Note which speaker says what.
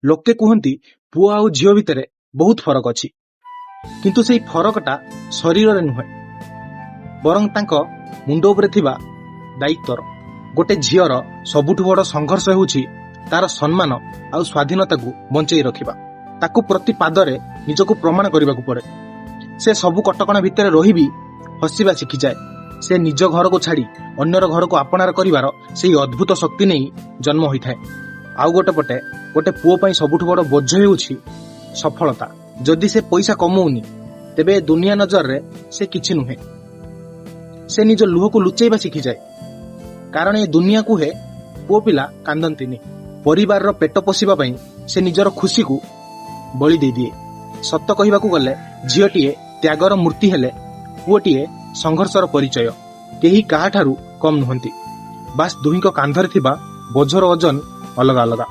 Speaker 1: लोके कहती पुओ आउ झील भितर बहुत फरक अच्छी किंतु से फरकटा शरीर नुहे बरं तांको मुंड उपरे थिबा दायित्वर। गोटे झीर सबुठु बड़ संघर्ष होउछि तार सम्मान आउ स्वाधीनता को बंचई रखिबा। ताकू प्रति पादरे निजको प्रमाण करने को पड़े। से सबु कटकणा भितर रही भी हसिबा शिखी जाए। से निज घर को छाड़ी अन्यर घर को आपणार करिवार से अद्भुत शक्ति नहीं जन्म होइथाए। आउ गोटे पटे गोटे पुओ पई सबुठु बड़ बोझ हेउछि सफलता। जदि से पैसा कमौनी तेबे दुनिया नजर रे से किछि नुहे। से निज लुह को लुचैबा शिखी जाए कारण ए दुनिया को हे पुओ पिला कांदंतिनी। परिवार रो पेट पोषिबा पई से निजर खुशी को बलि दे दिए। सत्य कहबाकू गले झीटीए त्यागर मूर्ति हेले पुओटीए संघर्षर परिचय। केही काहाठारू कम नुहंती। बास दुहींको कांधरे थिबा बोझर ओजन अलगा अलगा।